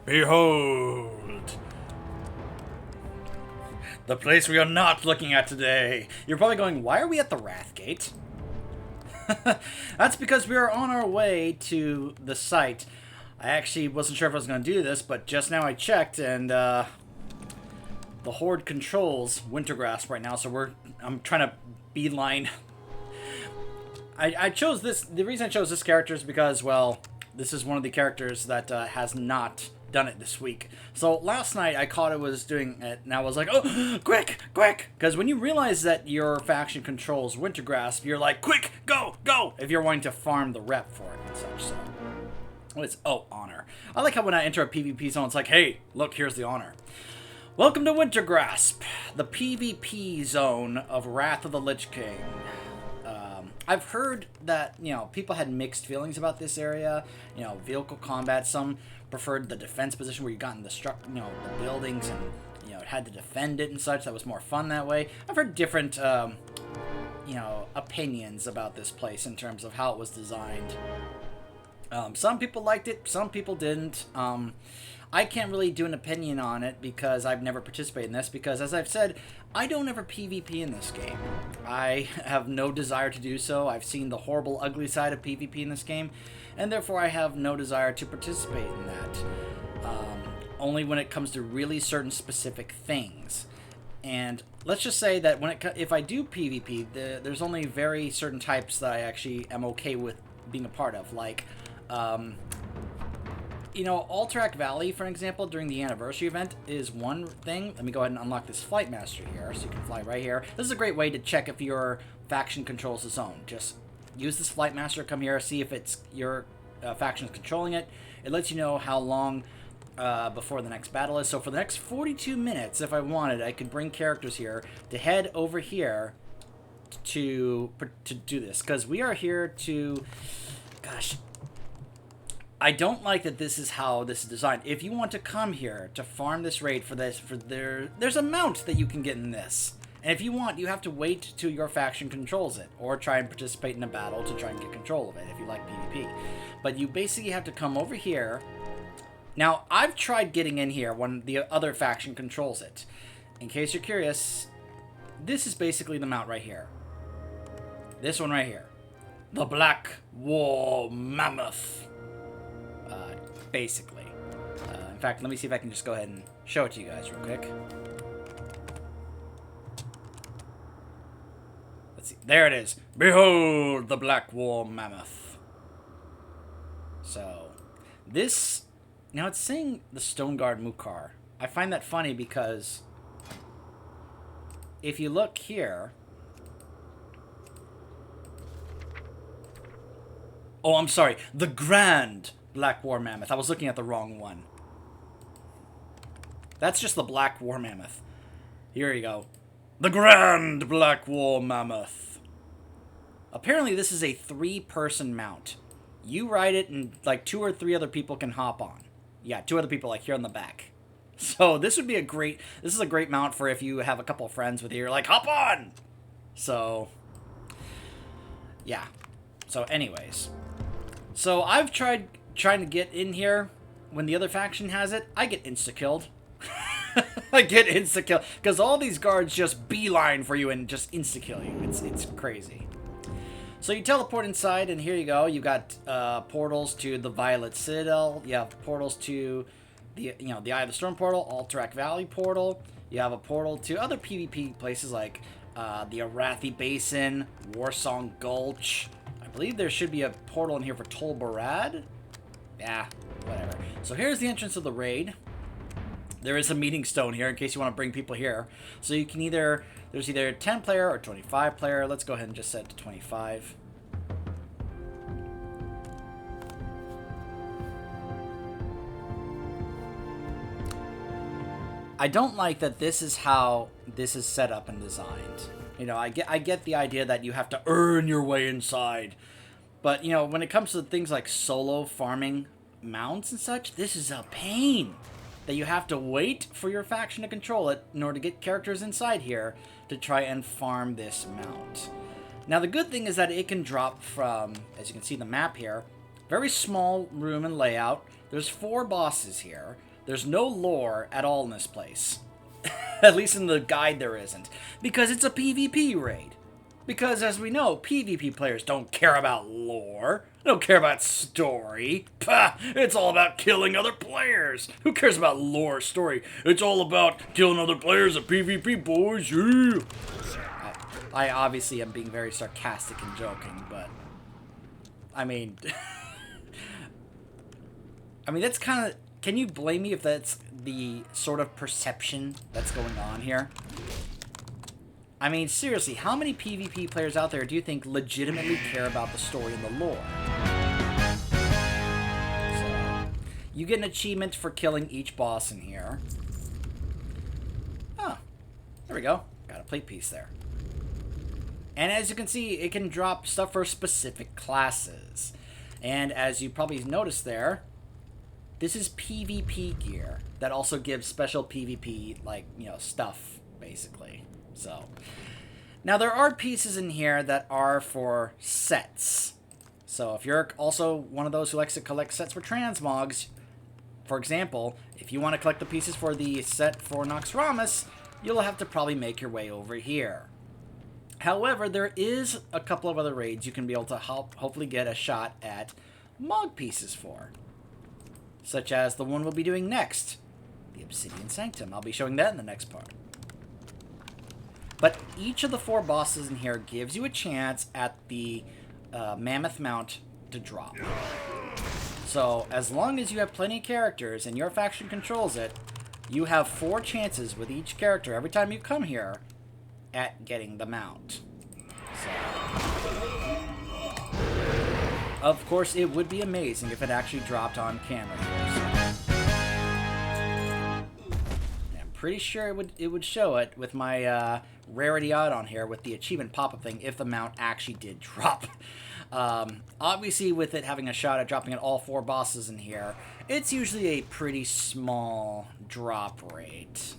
Behold! The place we are not looking at today. You're probably going, why are we at the Wrathgate? That's because we are on our way to the site. I actually wasn't sure if I was going to do this, but just now I checked, and the Horde controls Wintergrasp right now, so I'm trying to beeline. I chose this. The reason I chose this character is because, well, this is one of the characters that has not done it this week. So last night I caught it was doing it, and I was like, oh, quick, quick! Because when you realize that your faction controls Wintergrasp, you're like, quick, go, go! If you're wanting to farm the rep for it and such, so. Honor. I like how when I enter a PvP zone, it's like, hey, look, here's the honor. Welcome to Wintergrasp, the PvP zone of Wrath of the Lich King. I've heard that, people had mixed feelings about this area. Vehicle combat, some preferred the defense position where you got in the the buildings and, had to defend it and such. That was more fun that way. I've heard different, opinions about this place in terms of how it was designed. Some people liked it, some people didn't. I can't really do an opinion on it because I've never participated in this, because as I've said, I don't ever PvP in this game. I have no desire to do so. I've seen the horrible, ugly side of PvP in this game, and therefore I have no desire to participate in that. Only when it comes to really certain specific things. And let's just say that if I do PvP, there's only very certain types that I actually am okay with being a part of, like Alterac Valley, for example, during the anniversary event is one thing. Let me go ahead and unlock this Flight Master here, so you can fly right here. This is a great way to check if your faction controls the zone. Just use this Flight Master, come here, see if it's your faction is controlling it. It lets you know how long before the next battle is. So for the next 42 minutes, if I wanted, I could bring characters here to head over here to do this. Because we are here to... Gosh... I don't like that this is how this is designed. If you want to come here to farm this raid there's a mount that you can get in this. And if you want, you have to wait till your faction controls it, or try and participate in a battle to try and get control of it if you like PvP. But you basically have to come over here. Now, I've tried getting in here when the other faction controls it. In case you're curious, this is basically the mount right here. This one right here. The Black War Mammoth. Basically. In fact, let me see if I can just go ahead and show it to you guys real quick. Let's see. There it is. Behold the Black War Mammoth. So, this... Now, it's saying the Stone Guard Mukar. I find that funny because if you look here... Oh, I'm sorry. The Grand Black War Mammoth. I was looking at the wrong one. That's just the Black War Mammoth. Here you go. The Grand Black War Mammoth. Apparently this is a 3-person mount. You ride it and like 2 or 3 other people can hop on. Yeah, 2 other people like here on the back. So this is a great mount for if you have a couple of friends with you. You're like, hop on! So, yeah. So anyways. So I've trying to get in here when the other faction has it. I get insta-killed. I get insta-killed because all these guards just beeline for you and just insta-kill you. It's crazy. So you teleport inside, and here you go. You got portals to the Violet Citadel. You have portals to the Eye of the Storm portal, Alterac Valley portal. You have a portal to other PvP places like the Arathi Basin, Warsong Gulch. I believe there should be a portal in here for Tol Barad. Yeah, whatever. So here's the entrance of the raid. There is a meeting stone here in case you want to bring people here. So you can there's either 10 player or 25 player. Let's go ahead and just set it to 25. I don't like that this is how this is set up and designed. I get the idea that you have to earn your way inside. But, when it comes to things like solo farming mounts and such, this is a pain. That you have to wait for your faction to control it in order to get characters inside here to try and farm this mount. Now, the good thing is that it can drop from, as you can see the map here, very small room and layout. There's 4 bosses here. there's no lore at all in this place. At least in the guide there isn't. Because it's a PvP raid. Because, as we know, PvP players don't care about lore. They don't care about story. Pah! It's all about killing other players. Who cares about lore story? It's all about killing other players at PvP, boys. Yeah! I obviously am being very sarcastic and joking, but... I mean... that's kind of... Can you blame me if that's the sort of perception that's going on here? I mean, seriously, how many PvP players out there do you think legitimately care about the story and the lore? So, you get an achievement for killing each boss in here. Oh, there we go. Got a plate piece there. And as you can see, it can drop stuff for specific classes. And as you probably noticed there, this is PvP gear that also gives special PvP, like, stuff, basically. So, now there are pieces in here that are for sets. So if you're also one of those who likes to collect sets for transmogs, for example, if you want to collect the pieces for the set for Noxramas, you'll have to probably make your way over here. However, there is a couple of other raids you can be able to hopefully get a shot at Mog pieces for. Such as the one we'll be doing next, the Obsidian Sanctum. I'll be showing that in the next part. But each of the 4 bosses in here gives you a chance at the Mammoth mount to drop. So, as long as you have plenty of characters and your faction controls it, you have 4 chances with each character every time you come here at getting the mount. So, of course, it would be amazing if it actually dropped on camera here. So. I'm pretty sure it would show it with my rarity odd on here with the achievement pop-up thing if the mount actually did drop. Obviously, with it having a shot at dropping at all 4 bosses in here, it's usually a pretty small drop rate.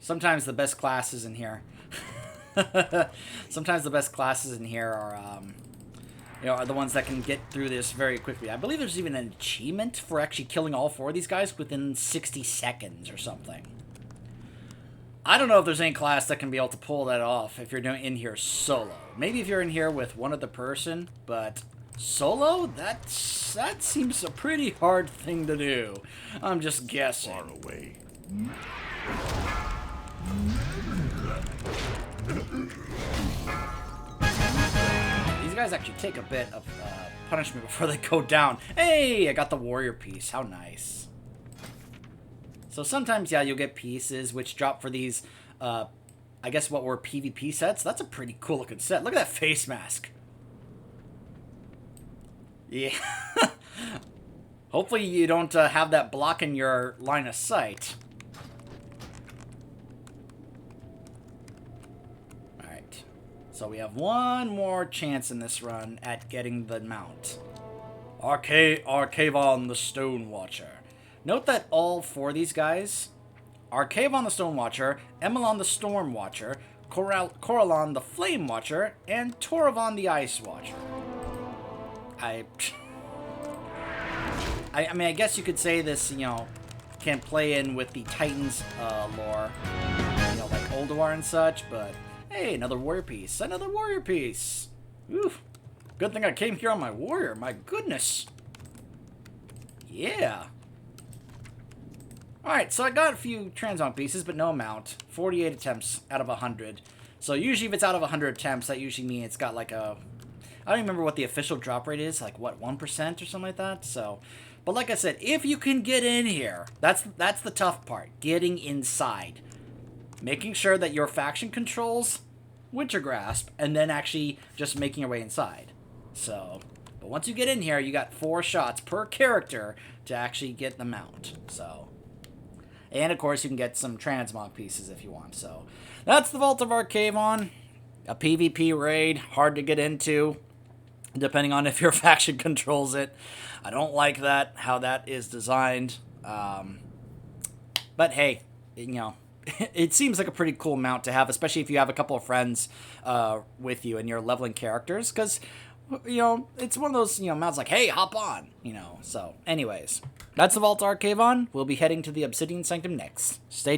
Sometimes the best classes in here are the ones that can get through this very quickly. I believe there's even an achievement for actually killing all 4 of these guys within 60 seconds or something. I don't know if there's any class that can be able to pull that off if you're doing in here solo. Maybe if you're in here with one other person, but solo? That seems a pretty hard thing to do. I'm just guessing. Far away. These guys actually take a bit of punishment before they go down. Hey, I got the warrior piece. How nice. So sometimes, yeah, you'll get pieces which drop for these, I guess what were PvP sets. That's a pretty cool looking set. Look at that face mask. Yeah. Hopefully you don't have that blocking your line of sight. So we have one more chance in this run at getting the mount. Archavon the Stone Watcher. Note that all 4 of these guys, Archavon the Stone Watcher, Emelon the Storm Watcher, Coralon the Flame Watcher, and Toravon the Ice Watcher. I mean, I guess you could say this, can play in with the Titans lore, like Ulduar and such, but... Hey, another warrior piece. Another warrior piece. Oof. Good thing I came here on my warrior. My goodness. Yeah. Alright, so I got a few Transmog pieces, but no mount. 48 attempts out of 100. So usually if it's out of 100 attempts, that usually means it's got like a... I don't remember what the official drop rate is. Like, what, 1% or something like that? So... But like I said, if you can get in here, that's the tough part. Getting inside. Making sure that your faction controls Winter Grasp, and then actually just making your way inside. So, but once you get in here, you got 4 shots per character to actually get the mount. So, and of course you can get some transmog pieces if you want. So, that's the Vault of Archavon. A PvP raid, hard to get into, depending on if your faction controls it. I don't like that, how that is designed. But hey, it seems like a pretty cool mount to have, especially if you have a couple of friends with you and you're leveling characters, because, you know, it's one of those, you know, mounts like, hey, hop on, you know. So, anyways, that's the Vault of Archavon. We'll be heading to the Obsidian Sanctum next. Stay